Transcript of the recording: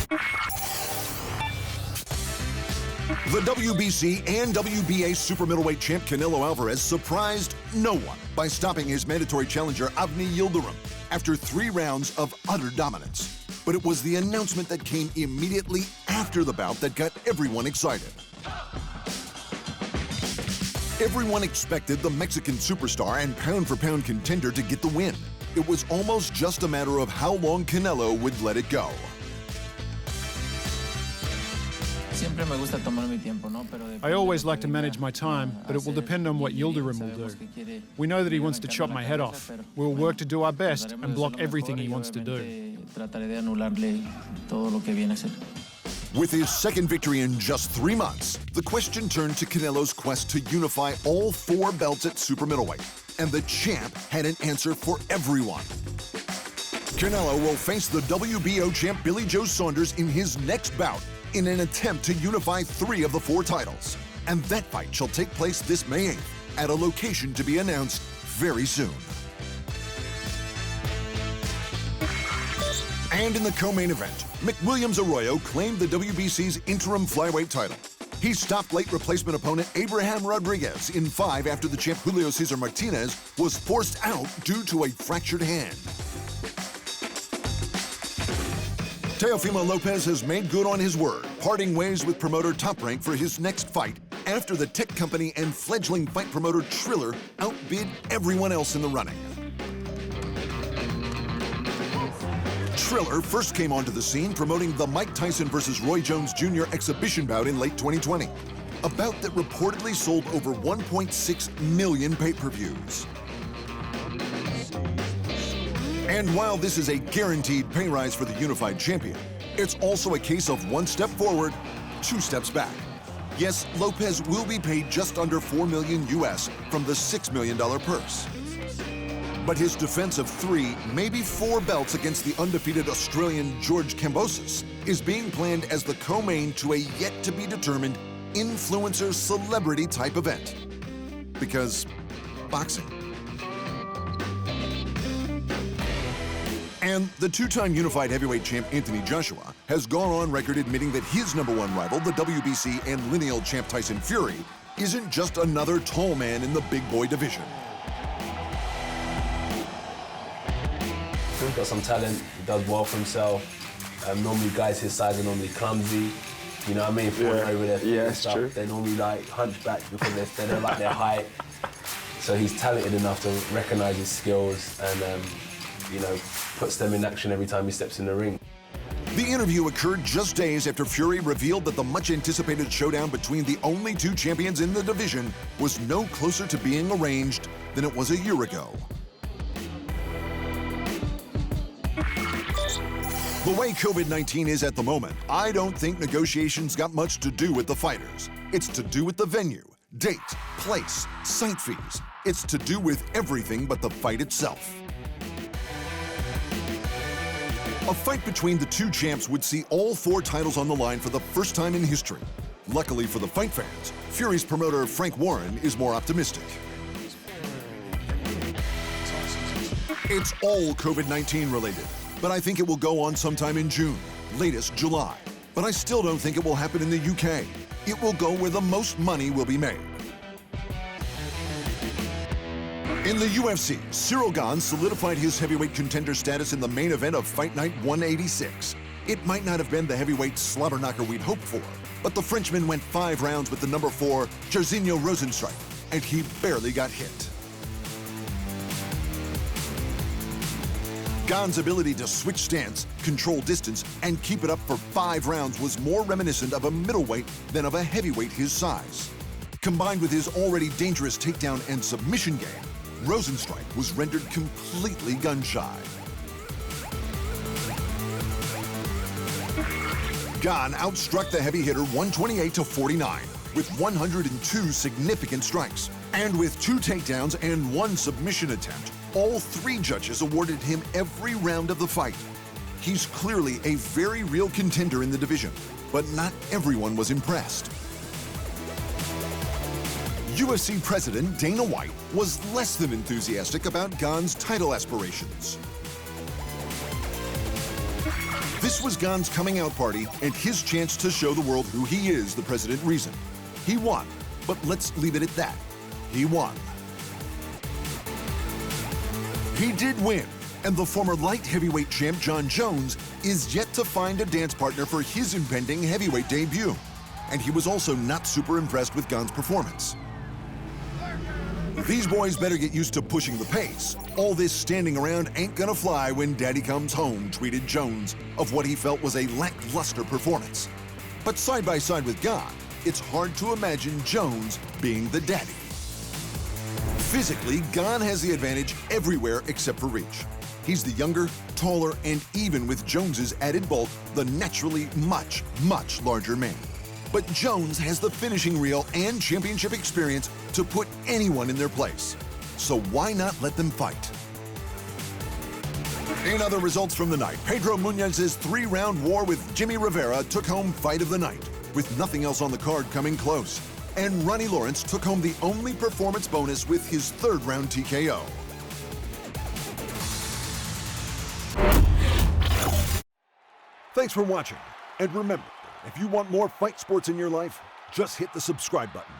The WBC and WBA super middleweight champ Canelo Alvarez surprised no one by stopping his mandatory challenger Avni Yildirim after 3 rounds of utter dominance. But it was the announcement that came immediately after the bout that got everyone excited. Everyone expected the Mexican superstar and pound-for-pound contender to get the win. It was almost just a matter of how long Canelo would let it go. I always like to manage my time, but it will depend on what Yildirim will do. We know that he wants to chop my head off. We'll work to do our best and block everything he wants to do. With his second victory in just 3 months, the question turned to Canelo's quest to unify all 4 belts at super middleweight, and the champ had an answer for everyone. Canelo will face the WBO champ Billy Joe Saunders in his next bout in an attempt to unify 3 of the 4 titles. And that fight shall take place this May 8th at a location to be announced very soon. And in the co-main event, McWilliams Arroyo claimed the WBC's interim flyweight title. He stopped late replacement opponent Abraham Rodriguez in 5 after the champ Julio Cesar Martinez was forced out due to a fractured hand. Teofimo Lopez has made good on his word, parting ways with promoter Top Rank for his next fight after the tech company and fledgling fight promoter Triller outbid everyone else in the running. Triller first came onto the scene promoting the Mike Tyson vs. Roy Jones Jr. exhibition bout in late 2020, a bout that reportedly sold over 1.6 million pay-per-views. And while this is a guaranteed pay rise for the unified champion, it's also a case of 1 step forward, 2 steps back. Yes, Lopez will be paid just under $4 million US from the $6 million purse. But his defense of 3, maybe 4 belts against the undefeated Australian George Kambosos is being planned as the co-main to a yet-to-be-determined influencer celebrity type event. Because boxing. And the 2-time unified heavyweight champ Anthony Joshua has gone on record admitting that his #1 rival, the WBC and lineal champ Tyson Fury, isn't just another tall man in the big boy division. He's got some talent, he does well for himself. Normally guys his size are normally clumsy. You know what I mean? Falling over their feet and stuff. True. They're normally like hunchback because they don't like their height. So he's talented enough to recognize his skills and you know, puts them in action every time he steps in the ring. The interview occurred just days after Fury revealed that the much-anticipated showdown between the only 2 champions in the division was no closer to being arranged than it was a year ago. The way COVID-19 is at the moment, I don't think negotiations got much to do with the fighters. It's to do with the venue, date, place, site fees. It's to do with everything but the fight itself. A fight between the 2 champs would see all 4 titles on the line for the first time in history. Luckily for the fight fans, Fury's promoter Frank Warren is more optimistic. It's all COVID-19 related, but I think it will go on sometime in June, latest July. But I still don't think it will happen in the UK. It will go where the most money will be made. In the UFC, Cyril Gane solidified his heavyweight contender status in the main event of Fight Night 186. It might not have been the heavyweight slobber knocker we'd hoped for, but the Frenchman went 5 rounds with the number 4, Jairzinho Rozenstruik, and he barely got hit. Gane's ability to switch stance, control distance, and keep it up for 5 rounds was more reminiscent of a middleweight than of a heavyweight his size. Combined with his already dangerous takedown and submission game, Rozenstruik was rendered completely gun-shy. Gane outstruck the heavy hitter 128-49 with 102 significant strikes. And with 2 takedowns and 1 submission attempt, all 3 judges awarded him every round of the fight. He's clearly a very real contender in the division, but not everyone was impressed. UFC President Dana White was less than enthusiastic about Gane's title aspirations. This was Gane's coming out party and his chance to show the world who he is, the President Reason. He won, but let's leave it at that. He won. He did win, and the former light heavyweight champ Jon Jones is yet to find a dance partner for his impending heavyweight debut. And he was also not super impressed with Gane's performance. These boys better get used to pushing the pace. All this standing around ain't gonna fly when Daddy comes home, tweeted Jones of what he felt was a lackluster performance. But side by side with Gane, it's hard to imagine Jones being the daddy. Physically, Gane has the advantage everywhere except for reach. He's the younger, taller, and even with Jones's added bulk, the naturally much, much larger man. But Jones has the finishing reel and championship experience to put anyone in their place. So why not let them fight? In other results from the night, Pedro Munoz's 3-round war with Jimmy Rivera took home fight of the night, with nothing else on the card coming close. And Ronnie Lawrence took home the only performance bonus with his 3rd-round TKO. Thanks for watching, and remember, if you want more fight sports in your life, just hit the subscribe button.